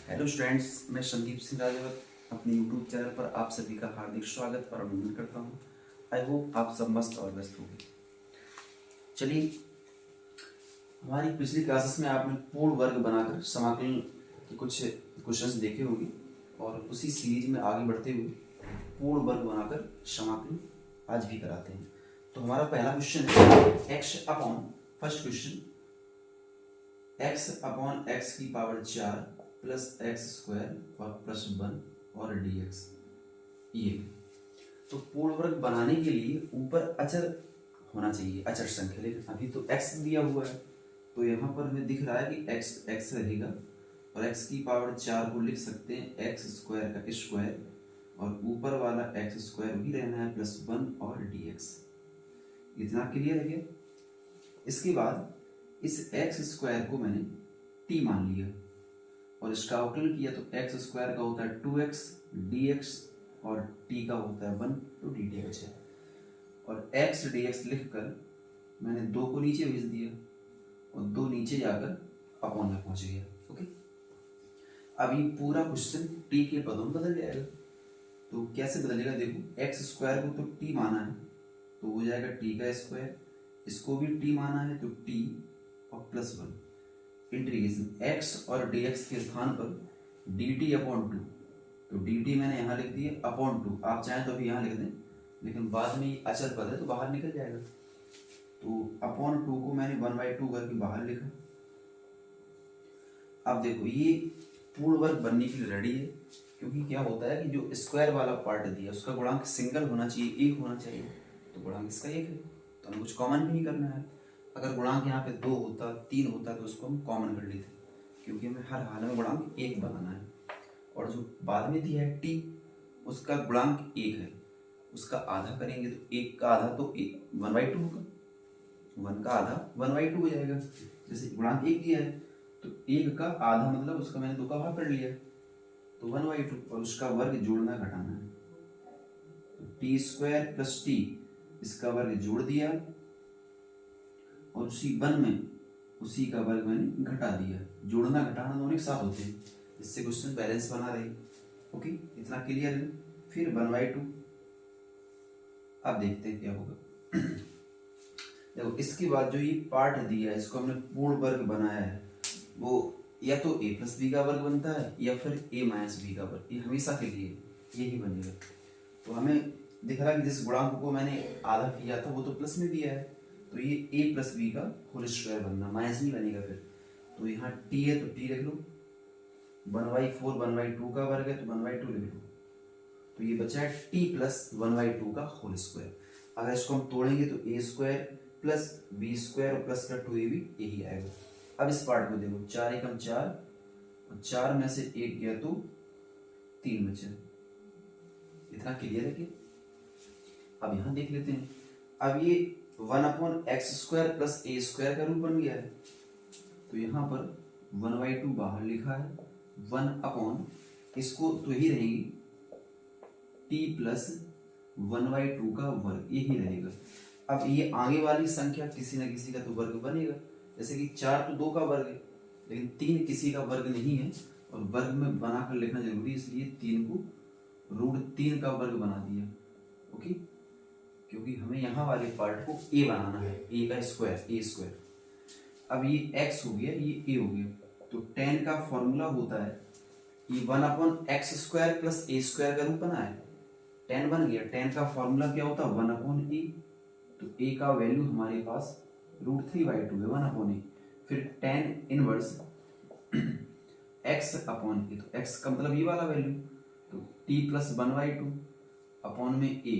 Hello students, मैं संदीप सिंह राजावत अपने YouTube channel पर आप सभी का हार्दिक स्वागत और अभिनंदन करता हूँ। आई होप आप सब मस्त और व्यस्त होंगे। चलिए, हमारी पिछली क्लासेस में आपने पूर्ण वर्ग बनाकर समाकलन के कुछ क्वेश्चंस देखे होंगे और उसी सीरीज में आगे बढ़ते हुए पूर्ण वर्ग बनाकर समाकलन आज भी कराते हैं। तो हमारा पहला क्वेश्चन है x upon first question x upon x की पावर 4 प्लस एक्स स्क्वायर और प्लस 1 और dx। ये तो पूर्ण वर्ग बनाने के लिए ऊपर अचर होना चाहिए, अचर संख्या। लेकिन अभी तो x दिया हुआ है, तो यहाँ पर हमें दिख रहा है कि x रहेगा और x की पावर 4 को लिख सकते हैं x स्क्वायर का स्क्वायर और ऊपर वाला x स्क्वायर भी रहना है प्लस 1 और dx। इतना क्लियर है क्या? इसके बाद इस एक्स स्क्वायर को मैंने t मान लिया और इसका अवकलन किया तो एक्स स्क्वायर का होता है 2x dx और t का होता है 1 तो dt बचा और x dx लिखकर मैंने 2 को नीचे भेज दिया और 2 नीचे जाकर अपॉन में पहुंच गया। ओके, अब ये पूरा क्वेश्चन t के पदों में बदल जाएगा। तो कैसे बदलेगा? देखो, एक्स स्क्वायर को तो t माना है तो हो जाएगा t का स्क्वायर, इसको भी t माना है तो t और प्लस 1 इंटीग्रेशन एक्स और dx के स्थान पर dt अपॉन 2। तो dt मैंने यहाँ लिख दिया अपॉन 2, आप चाहें तो अभी यहाँ लिख दें, लेकिन बाद में ये अचर पद है तो बाहर निकल जाएगा। तो अपॉन 2 को मैंने 1/2 करके बाहर लिखा। अब देखो, ये पूर्ण वर्ग बनने के लिए रेडी है, क्योंकि क्या होता है कि जो स्क्वायर वाला पार्ट दिया उसका गुणांक सिंगल होना चाहिए, एक होना चाहिए। तो गुणांक इसका एक है तो हमें कुछ कॉमन भी नहीं करना है। अगर गुणांक यहाँ पे 2 होता, 3 होता तो उसको हम कॉमन कर लेते, क्योंकि हमें हर हाल में गुणांक एक बनाना है। और जो बाद में दिया है t, उसका गुणांक 1 है, उसका आधा करेंगे तो 1 का आधा तो 1/2 होगा, 1 का आधा 1/2 हो जाएगा। जैसे गुणांक 1 दिया है तो 1 का आधा मतलब उसका मैंने 2 का भाग कर लिया तो 1/2 और उसका वर्ग जोड़ना घटाना है तो टी स्क्वायर प्लस टी, इसका वर्ग जोड़ दिया और उसी 1 में उसी का वर्ग मैंने घटा दिया। जोड़ना घटाना दोनों एक साथ होते हैं, इससे क्वेश्चन बैलेंस बना रहे। ओके, इतना क्लियर है। फिर 1/2। अब देखते हैं क्या होगा। देखो, इसके बाद जो ये पार्ट दिया है इसको हमने पूर्ण वर्ग बनाया है, वो या तो a प्लस बी का वर्ग बनता है या फिर a माइनस बी का वर्ग, ये हमेशा के लिए यही बनेगा। तो हमें दिख रहा है कि जिस गुणांक को मैंने आधा किया था वो तो प्लस में दिया है, तो ये a प्लस बी का होल स्क्वायर बनना, माइनस नहीं बनेगा फिर। तो यहाँ t है तो t लिख लो, 1/4 1/2 का वर्ग है तो 1/2 लिख लो, तो ये बचा है t प्लस 1/2 का होल स्क्वायर। अगर इसको हम तोड़ेंगे तो a square plus B square और प्लस का 2ab यही आएगा। अब इस पार्ट को देखो, 4 एकम 4 और 4 में से 1 गया तो 3 बचा। इतना क्लियर है कि अब यहां देख लेते हैं। अब ये 1/x² प्लस a स्क्वायर का रूप बन गया है, तो यहां पर 1/2 बाहर लिखा है, 1 अपॉन इसको तो ही रहेगी t प्लस 1/2 का वर्ग, यही रहेगा। अब ये आगे वाली संख्या किसी न किसी का तो वर्ग बनेगा, जैसे कि 4 तो 2 का वर्ग है, लेकिन 3 किसी का वर्ग नहीं है और वर्ग में बनाकर लिखना जरूरी है, इसलिए 3 को √3 का वर्ग बना दिया। ओके, क्योंकि हमें यहाँ वाले पार्ट को a बनाना है, a का स्क्वायर, a स्क्वायर। अब ये x हो गया, ये a हो गया, तो tan का फॉर्मूला होता है ये 1/x² प्लस a स्क्वायर का रूप बना है, tan बन गया। tan का फॉर्मूला क्या होता है? 1/a, तो a का वैल्यू हमारे पास √3/2 है, 1/a। फिर tan inverse x upon a, तो x का मतलब ये वाला वैल्यू, तो t प्लस 1/2 अपॉन में a,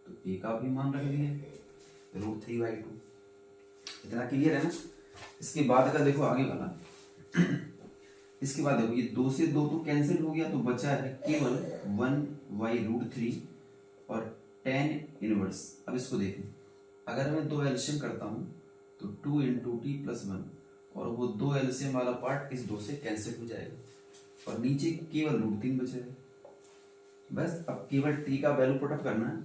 तो a का भी मान रख दिया √3/2। इतना क्लियर है ना? इसके बाद का देखो आगे वाला। इसके बाद देखो, ये 2 से 2 तो कैंसिल हो गया, तो बचा है केवल 1/√3 और tan इनवर्स। अब इसको देखें, अगर मैं 2 एलसीएम करता हूं तो 2 × t + 1 और वो 2 एलसीएम वाला पार्ट इस 2 से कैंसिल हो जाएगा और नीचे केवल √3 बचेगा। बस अब केवल t का वैल्यू पुटअप करना है,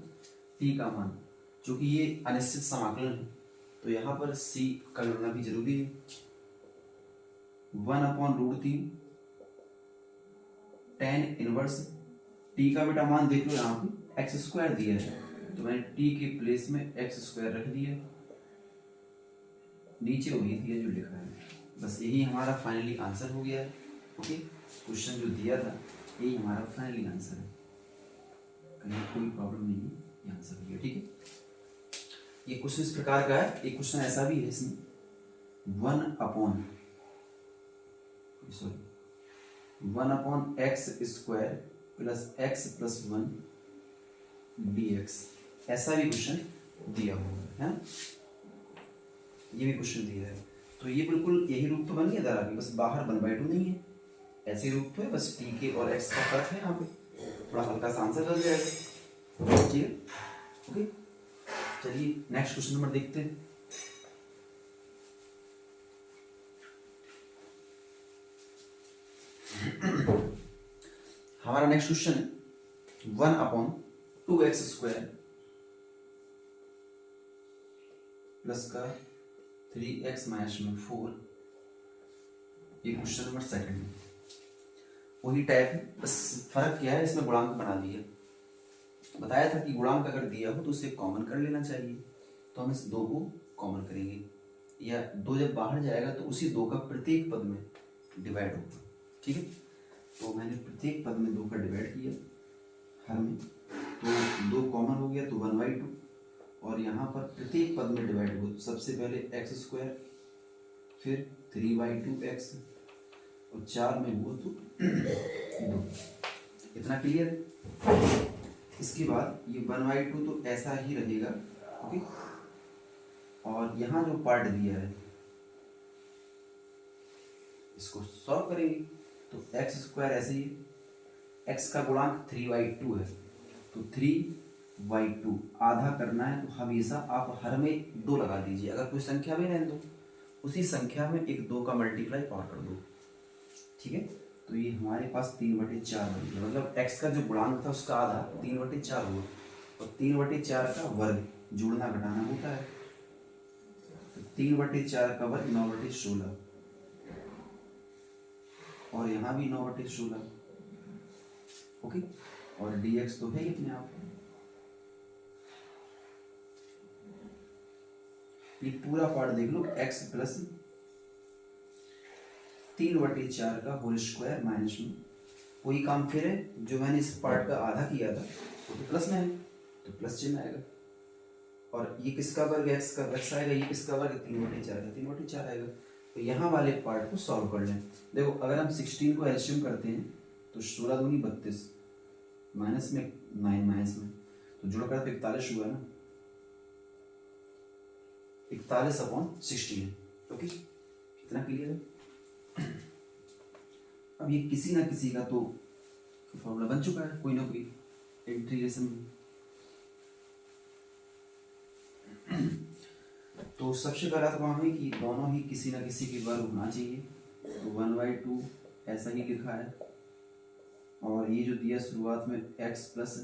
t का मान, चूंकि ये अनिश्चित समाकलन है तो यहाँ पर c का गणना भी जरूरी है। 1/√3 tan इनवर्स t का बेटा मान देख लो, यहाँ पे एक्स स्क्वायर दिया है तो मैंने t के प्लेस में एक्स स्क्वायर रख दिया, नीचे वही दिया जो लिखा है। बस यही हमारा फाइनली आंसर हो गया है। ओके, क्वेश्चन जो दिया था यही हमारा फाइनली आंसर है, कहीं कोई प्रॉब्लम नहीं है, ये आंसर हो गया। ठीक है, ये क्वेश्चन इस प्रकार का है। एक क्वेश्चन ऐसा भी है इसमें 1 upon x square plus x plus 1 dx, ऐसा भी क्वेश्चन दिया हुआ है, ये भी क्वेश्चन दिया है। तो ये बिल्कुल यही रूप तो बन गया था, बस बाहर 1/2 नहीं है, ऐसे रूप तो है, बस टी के और एक्स का फर्क है, यहाँ पे थोड़ा हल्का सा आंसर कर जाएगा। ठीक है, ओके, चलिए नेक्स्ट क्वेश्चन नंबर देखते हैं। हमारा नेक्स्ट क्वेश्चन है 1/2x स्क्वायर प्लस का 3x माइनस में 4, ये क्वेश्चन नंबर सेकंड है। वही टाइप है, बस फर्क क्या है, इसमें गुणांक बना दिया। बताया था कि गुणांक अगर दिया हो तो उसे कॉमन कर लेना चाहिए, तो हम इस 2 को कॉमन करेंगे, या 2 जब बाहर जाएगा तो उसी 2 का प्रत्येक पद में डिवाइड होगा। ठीक है, तो मैंने प्रत्येक पद में 2 का डिवाइड किया हर में, तो 2 कॉमन हो गया तो 1/2, और यहाँ पर प्रत्येक पद में डिवाइड हो, तो सबसे पहले एक्स स्क्वायर, फिर 3/2x, और 4 में हुआ तो 2। इतना क्लियर है। इसके बाद ये 1/2 तो ऐसा ही रहेगा। ओके, और यहाँ जो पार्ट दिया है इसको सॉल्व करेंगे, तो एक्स स्क्वायर ऐसे ही, एक्स का गुणांक 3/2 है, तो 3/2 आधा करना है, तो हमेशा आप हर में 2 लगा दीजिए। अगर कोई संख्या में रहने दो, उसी संख्या में एक 2 का मल्टीप्लाई और कर दो। ठीक है, तो ये हमारे पास 3/4 बन गया, मतलब x का जो गुणांक था उसका आधा 3/4 हुआ, और 3/4 का वर्ग जोड़ना घटाना होता है, तो 3/4 का वर्ग 9/16, और यहाँ भी 9/16। ओके, और dx तो है ही अपने आप। ये पूरा पार्ट देख लो, x प्लस 3/4 का होल स्क्वायर माइनस में, वही काम फिर है जो मैंने इस पार्ट का आधा किया था, वो तो प्लस में है तो प्लस चिन्ह आएगा, और ये किसका वर्ग, x का x आएगा, ये किसका वर्ग 3/4 का 3/4 आएगा। तो यहाँ वाले पार्ट को सॉल्व कर लें। देखो अगर हम 16 को एलसीएम करते हैं तो 16 दूनी 32, माइनस में 9 माइनस में, तो जोड़ कर तो 41 हुआ ना, 41/16। ओके, कितना क्लियर है। अब ये किसी ना किसी का तो फॉर्मूला बन चुका है, कोई ना कोई इंटीग्रेशन में। तो सबसे पहला तो काम है कि दोनों ही किसी ना किसी के वर्ग होना चाहिए, तो 1/2 ऐसा ही लिखा है, और ये जो दिया शुरुआत में x प्लस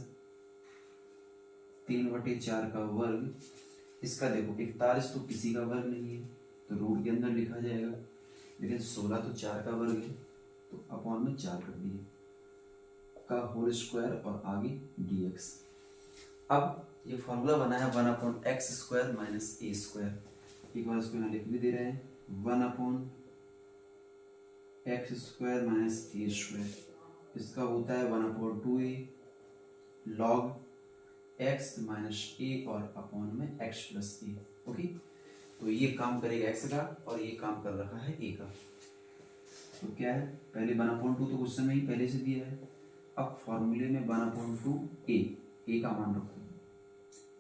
3/4 का वर्ग, इसका देखो 41 तो किसी का वर्ग नहीं है तो रूट के अंदर लिखा जाएगा, लेकिन 16 तो 4 का वर्ग है, तो अपॉन में 4 कर दिए का होल स्क्वायर और आगे dx। अब ये फॉर्मूला बना है 1/x square minus a square, एक बार इसको यहाँ लिख भी दे रहे हैं, 1/x square minus a square, इसका होता है 1/2a log x minus a और अपॉन में x प्लस a। ओके, तो ये काम करेगा x का और ये काम कर रहा है a का, तो क्या है, पहले 1/2 तो क्वेश्चन में ही पहले से दिया है। अब फॉर्मूले में 1/2 a का मान रखो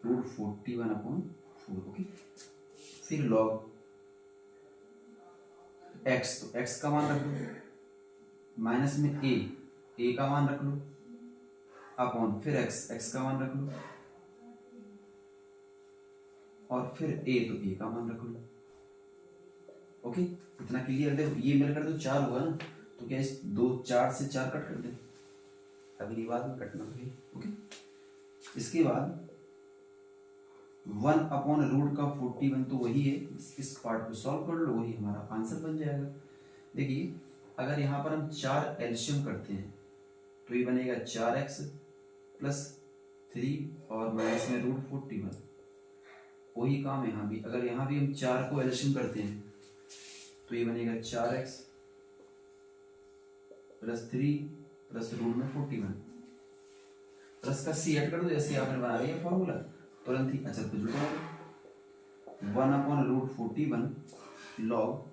रूट 41/4। ओके, फिर log x, तो x का मान रख लो, माइनस में a का मान रख लो, अपॉन फिर x का मान रख लो, और फिर a, तो a का मान रख लो। ओके, इतना क्लियर। देखो ये मिलकर तो 4 हुआ ना, तो क्या इस 4 से 4 कट कर दे, अगली बार में कटना है। ओके, इसके बाद 1/√41 तो वही है, इस पार्ट को सॉल्व कर लो, वही हमारा आंसर बन जाएगा। देखिए अगर यहाँ पर हम 4 एलसीएम करते हैं तो ये बनेगा 4x प्लस 3 और माइनस में √41। वही काम यहाँ भी, अगर यहाँ भी हम 4 को एलसीएम करते हैं तो ये बनेगा 4x प्लस 3 प्लस √41 प्लस का सी ऐड कर दो, जैसे आपने बना लिया फॉर्मूला तुरंत ही अचल को जुड़ जाएगा। 1/√41 लॉग,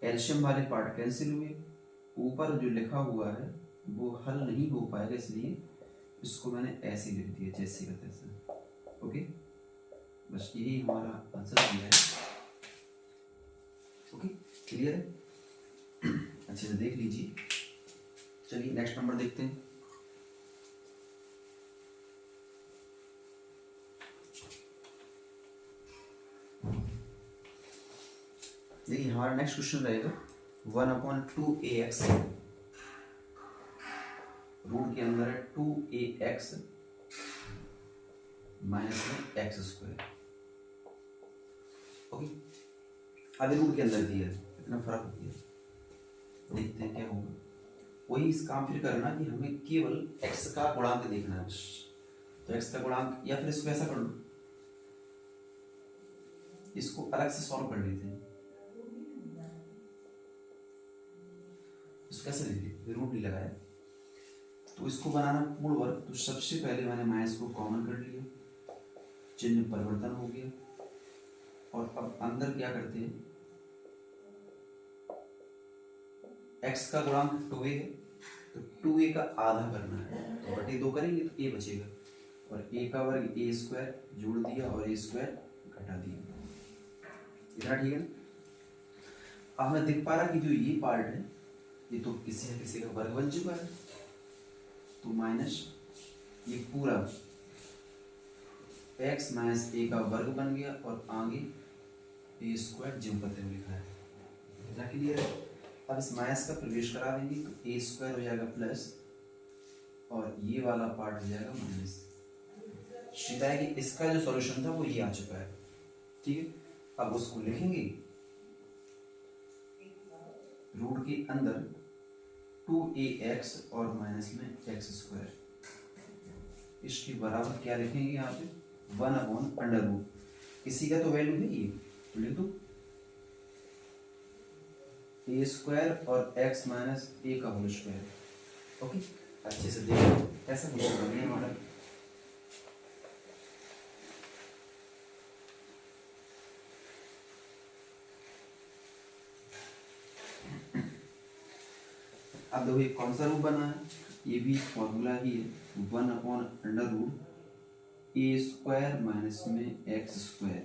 एलसीएम वाले पार्ट कैंसिल हुए, ऊपर जो लिखा हुआ है वो हल नहीं हो पाएगा, इसलिए इसको मैंने ऐसे लिख दिया जैसे का तैसे। ओके, बस यही हमारा आंसर दिया है। ओके, क्लियर है? अच्छे से देख लीजिए। चलिए नेक्स्ट नंबर देखते हैं। देखिए हमारा नेक्स्ट क्वेश्चन रहेगा 1/2ax, रूट के अंदर है 2ax माइनस में x²। ओके, अभी रूट के अंदर दिया है, इतना फर्क हो गया, देखते हैं क्या होगा। वही इस काम फिर करना कि हमें केवल x का गुणांक देखना है बस। तो x का गुणांक, या फिर इसको ऐसा कर लो, इसको अलग से सॉल्व कर लेते हैं। इसको कैसे लिखे, रूट नहीं लगाया तो इसको बनाना पूर्ण वर्ग। तो सबसे पहले मैंने माइनस को कॉमन कर लिया, चिन्ह परिवर्तन हो गया, और अब अंदर क्या करते हैं, x का गुणांक 2a है तो 2a का आधा करना है, तो बटे 2 करेंगे तो a बचेगा, और a का वर्ग a² जोड़ दिया और a² घटा दिया। इतना ठीक है। अब मैं देख पा रहा कि जो ये पार्ट है ये तो किसी न किसी का वर्ग बन चुका है, तो माइनस ये पूरा x माइनस a का वर्ग बन गया, और आगे a² जिम करते हुए लिखा है। इतना क्लियर है। अब इस माइनस का प्रवेश करा देंगे तो a² हो जाएगा प्लस, और ये वाला पार्ट हो जाएगा माइनस। सीधा है कि इसका जो सॉल्यूशन था वो ये आ चुका है। ठीक है, अब उसको लिखेंगे रूट के अंदर 2ax और माइनस में x²। इसके बराबर क्या लिखेंगे यहाँ पे, 1/√। इसी का तो वैल्यू है ये, तो लिख दो a² और x माइनस a का होल स्क्वायर। ओके, अच्छे से देखो ऐसा कुछ नहीं हमारा। अब देखो ये कौन सा रूप बना है, ये भी फॉर्मूला ही है, 1/√a² माइनस में x²।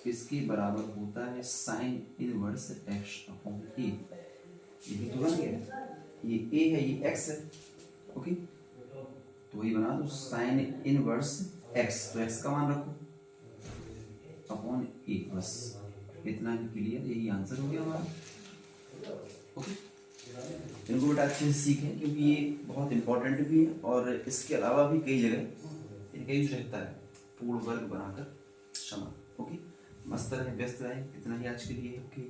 इसके बराबर होता है साइन इनवर्स x/a। ये भी तो बन गया, ये a है ये x है। ओके, तो वही बना दो साइन इनवर्स x, तो x का मान रखो अपॉन a, बस इतना ही क्लियर। यही आंसर हो गया हमारा। ओके, इनको बेटा अच्छे से सीखें क्योंकि ये बहुत इंपॉर्टेंट भी है, और इसके अलावा भी कई जगह इनका यूज रहता है पूर्ण वर्ग बनाकर क्षमा। ओके, मस्त रहे, व्यस्त रहे। इतना ही आज के लिए। ओके।